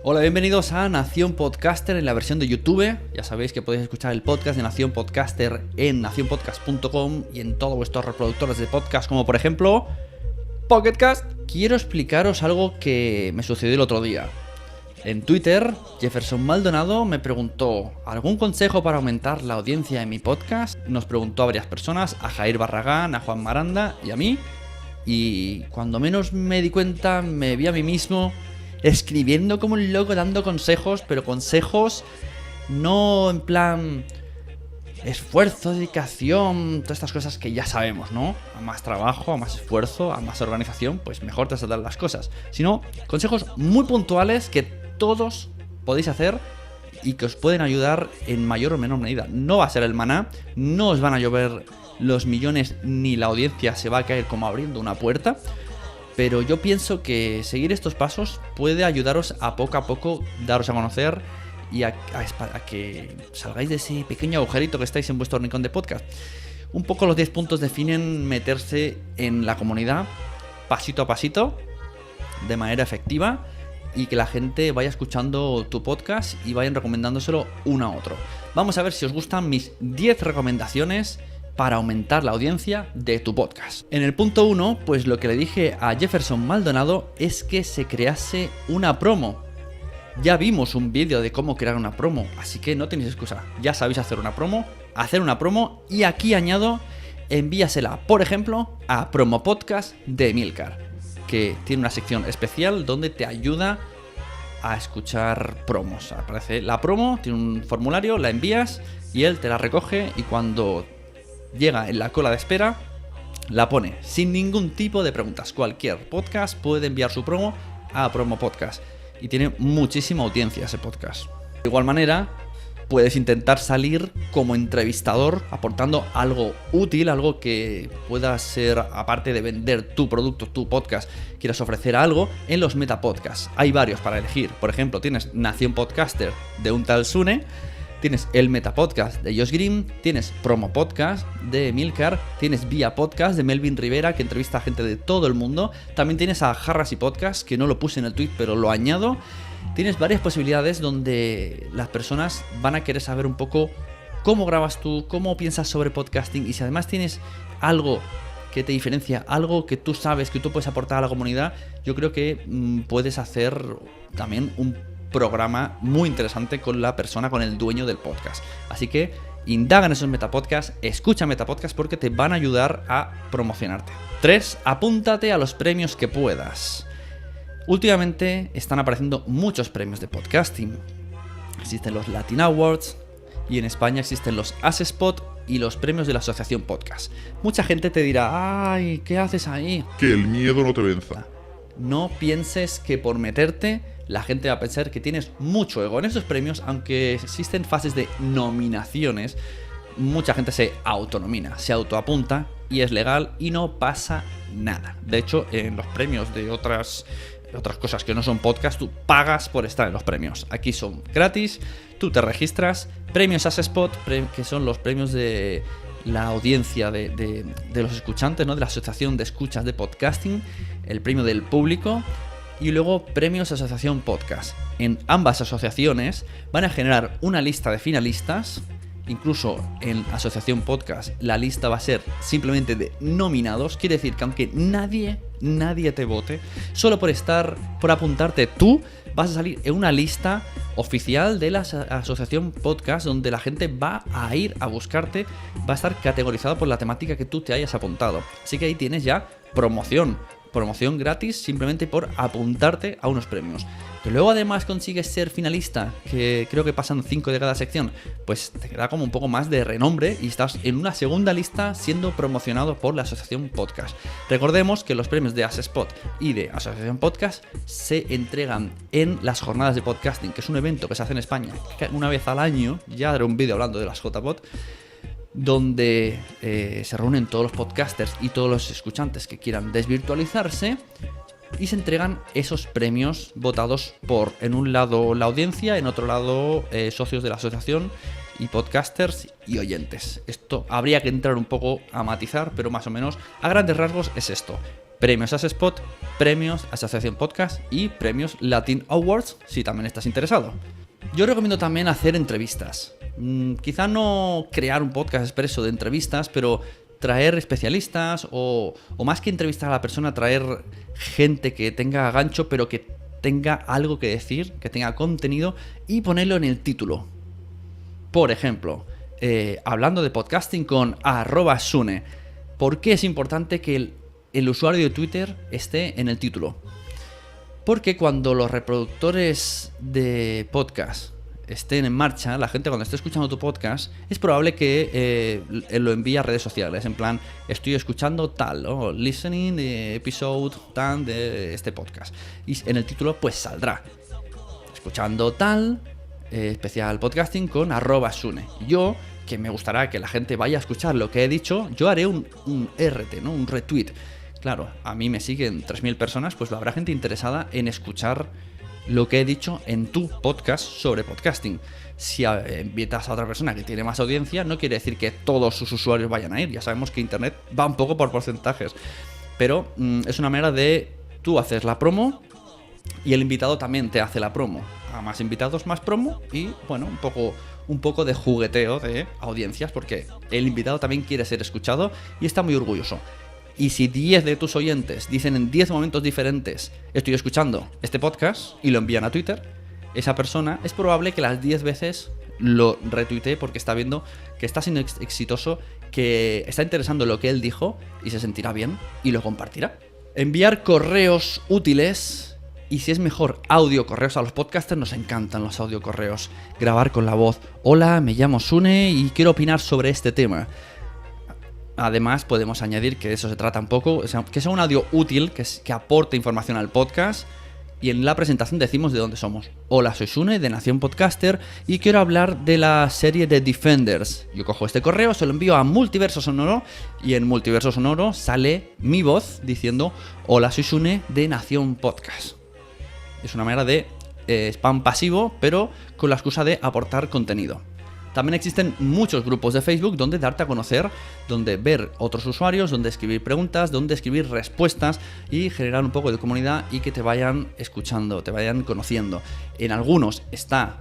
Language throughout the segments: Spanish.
Hola, bienvenidos a Nación Podcaster en la versión de YouTube. Ya sabéis que podéis escuchar el podcast de Nación Podcaster en nacionpodcast.com y en todos vuestros reproductores de podcast, como por ejemplo Pocket Cast. Quiero explicaros algo que me sucedió el otro día. En Twitter, Jefferson Maldonado me preguntó ¿algún consejo para aumentar la audiencia en mi podcast? Nos preguntó a varias personas, a Jair Barragán, a Juan Maranda y a mí. Y cuando menos me di cuenta, me vi a mí mismo escribiendo como un loco, dando consejos, pero consejos no en plan esfuerzo, dedicación, todas estas cosas que ya sabemos, ¿no? A más trabajo, a más esfuerzo, a más organización, pues mejor te saldrán las cosas. Sino consejos muy puntuales que todos podéis hacer y que os pueden ayudar en mayor o menor medida. No va a ser el maná, no os van a llover los millones ni la audiencia se va a caer como abriendo una puerta. Pero yo pienso que seguir estos pasos puede ayudaros a poco daros a conocer y a que salgáis de ese pequeño agujerito que estáis en vuestro rincón de podcast. Un poco los 10 puntos definen meterse en la comunidad pasito a pasito, de manera efectiva, y que la gente vaya escuchando tu podcast y vayan recomendándoselo uno a otro. Vamos a ver si os gustan mis 10 recomendaciones para aumentar la audiencia de tu podcast. En el punto 1, pues lo que le dije a Jefferson Maldonado es que se crease una promo. Ya vimos un vídeo de cómo crear una promo, así que no tenéis excusa. Ya sabéis hacer una promo, y aquí añado, envíasela, por ejemplo, a Promo Podcast de Emilcar, que tiene una sección especial donde te ayuda a escuchar promos. Aparece la promo, tiene un formulario, la envías y él te la recoge y cuando llega en la cola de espera, la pone sin ningún tipo de preguntas. Cualquier podcast puede enviar su promo a Promo Podcast y tiene muchísima audiencia ese podcast. De igual manera, puedes intentar salir como entrevistador aportando algo útil, algo que pueda ser, aparte de vender tu producto, tu podcast, quieras ofrecer algo en los metapodcasts. Hay varios para elegir. Por ejemplo, tienes Nación Podcaster de un tal Sune, tienes el Metapodcast de Josh Green, tienes Promo Podcast de Emilcar, tienes Vía Podcast de Melvin Rivera, que entrevista a gente de todo el mundo. También tienes a Jarras y Podcast, que no lo puse en el tweet, pero lo añado. Tienes varias posibilidades donde las personas van a querer saber un poco cómo grabas tú, cómo piensas sobre podcasting, y si además tienes algo que te diferencia, algo que tú sabes que tú puedes aportar a la comunidad, yo creo que puedes hacer también un programa muy interesante con la persona, con el dueño del podcast. Así que indaga en esos metapodcasts, escucha metapodcasts porque te van a ayudar a promocionarte. 3. Apúntate a los premios que puedas. Últimamente están apareciendo muchos premios de podcasting. Existen los Latin Awards y en España existen los ASESPOT y los premios de la Asociación Podcast. Mucha gente te dirá, ay, ¿qué haces ahí? Que el miedo no te venza. No pienses que por meterte la gente va a pensar que tienes mucho ego. En esos premios, aunque existen fases de nominaciones, mucha gente se autonomina, se autoapunta y es legal y no pasa nada. De hecho, en los premios de otras cosas que no son podcast, tú pagas por estar en los premios. Aquí son gratis, tú te registras. Premios ASESPOT, que son los premios de la audiencia de los escuchantes, ¿no? De la Asociación de Escuchas de Podcasting, el premio del público. Y luego premios Asociación Podcast. En ambas asociaciones van a generar una lista de finalistas. Incluso en Asociación Podcast la lista va a ser simplemente de nominados. Quiere decir que aunque nadie te vote, solo por apuntarte tú, vas a salir en una lista oficial de la Asociación Podcast donde la gente va a ir a buscarte, va a estar categorizado por la temática que tú te hayas apuntado. Así que ahí tienes ya promoción gratis simplemente por apuntarte a unos premios. Que luego además consigues ser finalista, que creo que pasan 5 de cada sección, pues te da como un poco más de renombre y estás en una segunda lista siendo promocionado por la Asociación Podcast. Recordemos que los premios de ASESPOT y de Asociación Podcast se entregan en las jornadas de podcasting, que es un evento que se hace en España una vez al año. Ya haré un vídeo hablando de las JPod, donde se reúnen todos los podcasters y todos los escuchantes que quieran desvirtualizarse y se entregan esos premios votados por, en un lado, la audiencia, en otro lado, socios de la asociación y podcasters y oyentes. Esto habría que entrar un poco a matizar, pero más o menos a grandes rasgos es esto. Premios Asespot, premios Asociación Podcast y premios Latin Awards, si también estás interesado. Yo recomiendo también hacer entrevistas. Quizá no crear un podcast expreso de entrevistas, pero traer especialistas o más que entrevistar a la persona, traer gente que tenga gancho, pero que tenga algo que decir, que tenga contenido y ponerlo en el título. Por ejemplo, hablando de podcasting con @Sune. ¿Por qué es importante que el usuario de Twitter esté en el título? Porque cuando los reproductores de podcast estén en marcha, la gente cuando esté escuchando tu podcast, es probable que lo envíe a redes sociales, en plan, estoy escuchando tal, o listening de episode tal de este podcast. Y en el título pues saldrá, escuchando tal, especial podcasting con @Sune. Yo, que me gustará que la gente vaya a escuchar lo que he dicho, yo haré un RT, ¿no? Un retweet. Claro, a mí me siguen 3.000 personas, pues habrá gente interesada en escuchar lo que he dicho en tu podcast sobre podcasting. Si invitas a otra persona que tiene más audiencia, no quiere decir que todos sus usuarios vayan a ir. Ya sabemos que Internet va un poco por porcentajes. Pero es una manera de tú haces la promo y el invitado también te hace la promo. A más invitados, más promo y, bueno, un poco de jugueteo de audiencias, porque el invitado también quiere ser escuchado y está muy orgulloso. Y si 10 de tus oyentes dicen en 10 momentos diferentes estoy escuchando este podcast y lo envían a Twitter, esa persona es probable que las 10 veces lo retuitee porque está viendo que está siendo exitoso, que está interesando lo que él dijo y se sentirá bien y lo compartirá. Enviar correos útiles y, si es mejor, audio correos a los podcasters. Nos encantan los audio correos. Grabar con la voz. Hola, me llamo Sune y quiero opinar sobre este tema. Además, podemos añadir que de eso se trata un poco, que sea un audio útil, que aporte información al podcast. Y en la presentación decimos de dónde somos. Hola, soy Sune de Nación Podcaster y quiero hablar de la serie de Defenders. Yo cojo este correo, se lo envío a Multiverso Sonoro y en Multiverso Sonoro sale mi voz diciendo hola, soy Sune de Nación Podcast. Es una manera de spam pasivo, pero con la excusa de aportar contenido. También existen muchos grupos de Facebook donde darte a conocer, donde ver otros usuarios, donde escribir preguntas, donde escribir respuestas y generar un poco de comunidad y que te vayan escuchando, te vayan conociendo. En algunos está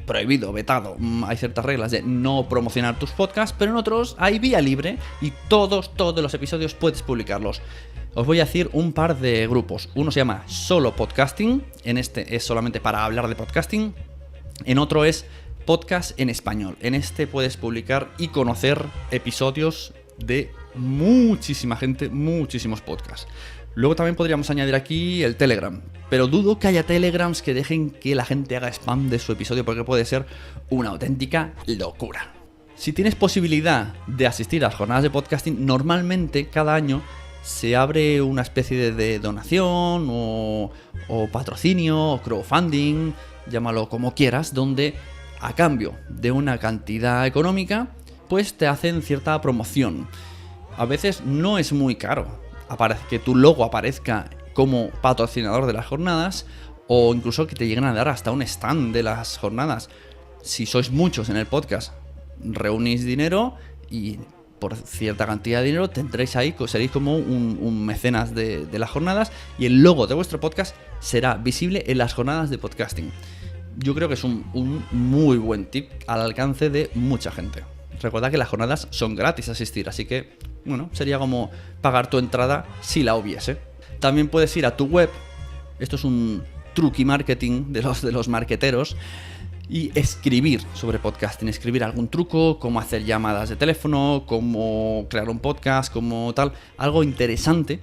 prohibido, vetado, hay ciertas reglas de no promocionar tus podcasts, pero en otros hay vía libre y todos los episodios puedes publicarlos. Os voy a decir un par de grupos. Uno se llama Solo Podcasting, en este es solamente para hablar de podcasting, en otro es Podcast en Español. En este puedes publicar y conocer episodios de muchísima gente, muchísimos podcasts. Luego también podríamos añadir aquí el Telegram, pero dudo que haya Telegrams que dejen que la gente haga spam de su episodio porque puede ser una auténtica locura. Si tienes posibilidad de asistir a las jornadas de podcasting, normalmente cada año se abre una especie de donación o patrocinio o crowdfunding, llámalo como quieras, donde a cambio de una cantidad económica, pues te hacen cierta promoción. A veces no es muy caro que tu logo aparezca como patrocinador de las jornadas, o incluso que te lleguen a dar hasta un stand de las jornadas. Si sois muchos en el podcast, reunís dinero y por cierta cantidad de dinero tendréis ahí, seréis como un mecenas de las jornadas y el logo de vuestro podcast será visible en las jornadas de podcasting. Yo creo que es un muy buen tip al alcance de mucha gente. Recuerda que las jornadas son gratis asistir, así que, bueno, sería como pagar tu entrada si la hubiese. También puedes ir a tu web, esto es un truqui marketing de los marketeros, y escribir sobre podcasting, escribir algún truco, cómo hacer llamadas de teléfono, cómo crear un podcast, cómo tal, algo interesante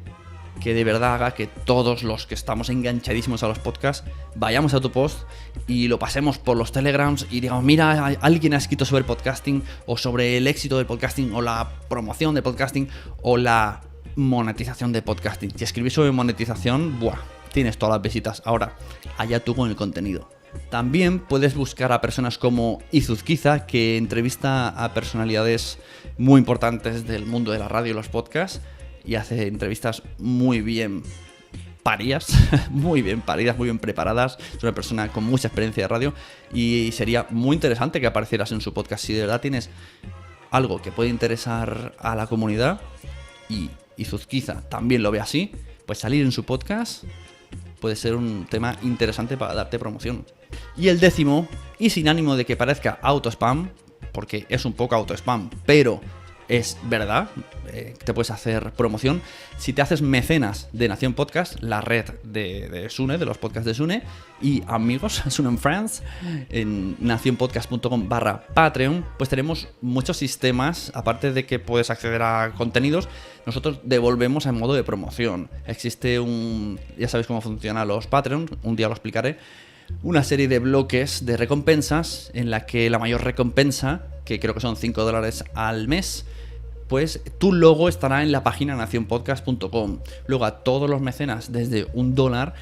que de verdad haga que todos los que estamos enganchadísimos a los podcasts vayamos a tu post y lo pasemos por los telegrams y digamos, mira, alguien ha escrito sobre el podcasting o sobre el éxito del podcasting o la promoción del podcasting o la monetización de podcasting. Si escribís sobre monetización, ¡buah!, tienes todas las visitas. Ahora, allá tú con el contenido. También puedes buscar a personas como Izuzquiza, que entrevista a personalidades muy importantes del mundo de la radio y los podcasts y hace entrevistas muy bien paridas, muy bien paridas, muy bien preparadas. Es una persona con mucha experiencia de radio y sería muy interesante que aparecieras en su podcast. Si de verdad tienes algo que puede interesar a la comunidad y Zuzquiza también lo ve así, pues salir en su podcast puede ser un tema interesante para darte promoción. Y el 10º, y sin ánimo de que parezca auto-spam, porque es un poco auto-spam, pero es verdad, te puedes hacer promoción. Si te haces mecenas de Nación Podcast, la red de Sune, de los podcasts de Sune, y amigos, Sune and Friends, en nacionpodcast.com/Patreon, pues tenemos muchos sistemas. Aparte de que puedes acceder a contenidos, nosotros devolvemos en modo de promoción. Existe ya sabéis cómo funcionan los Patreon, un día lo explicaré, una serie de bloques de recompensas en la que la mayor recompensa, que creo que son $5 al mes, pues tu logo estará en la página nacionpodcast.com. Luego a todos los mecenas desde $1,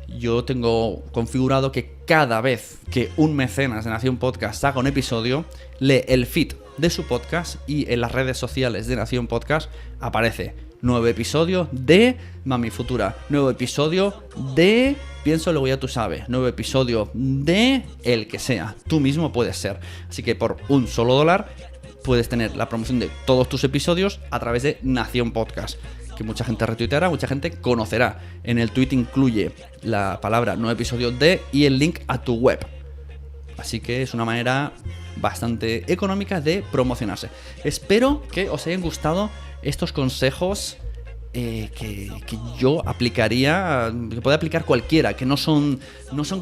yo tengo configurado que cada vez que un mecenas de Nación Podcast haga un episodio, lee el feed de su podcast y en las redes sociales de Nación Podcast aparece nuevo episodio de Mami Futura, nuevo episodio de Pienso Luego Ya Tú Sabes, nuevo episodio de el que sea, tú mismo puedes ser. Así que por un solo $1 puedes tener la promoción de todos tus episodios a través de Nación Podcast, que mucha gente retuiteará, mucha gente conocerá. En el tweet incluye la palabra nuevo episodio de y el link a tu web. Así que es una manera bastante económica de promocionarse. Espero que os hayan gustado estos consejos que yo aplicaría, que puede aplicar cualquiera, que no son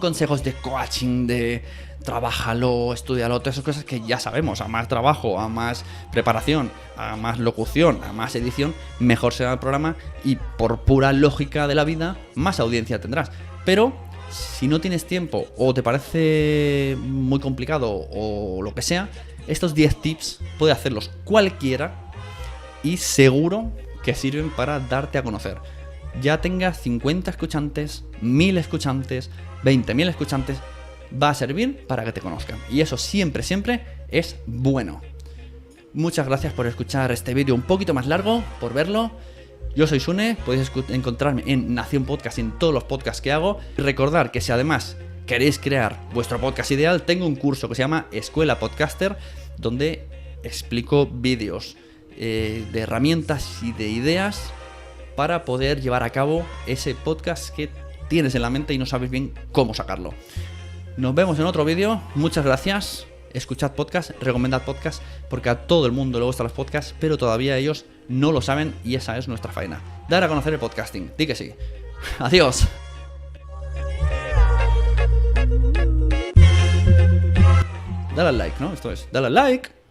consejos de coaching, de trabájalo, estudialo, todas esas cosas que ya sabemos. A más trabajo, a más preparación, a más locución, a más edición, mejor será el programa y por pura lógica de la vida, más audiencia tendrás. Pero si no tienes tiempo o te parece muy complicado o lo que sea, estos 10 tips puede hacerlos cualquiera y seguro que sirven para darte a conocer. Ya tengas 50 escuchantes, 1000 escuchantes, 20.000 escuchantes, va a servir para que te conozcan. Y eso siempre, siempre es bueno. Muchas gracias por escuchar este vídeo un poquito más largo, por verlo. Yo soy Sune, podéis encontrarme en Nación Podcast y en todos los podcasts que hago. Y recordar que si además queréis crear vuestro podcast ideal, tengo un curso que se llama Escuela Podcaster, donde explico vídeos de herramientas y de ideas para poder llevar a cabo ese podcast que tienes en la mente y no sabes bien cómo sacarlo. Nos vemos en otro vídeo, muchas gracias. Escuchad podcast, recomendad podcast, porque a todo el mundo le gustan los podcasts, pero todavía ellos no lo saben y esa es nuestra faena. Dar a conocer el podcasting, di que sí. Adiós. Dale al like, ¿no? Esto es, dale al like.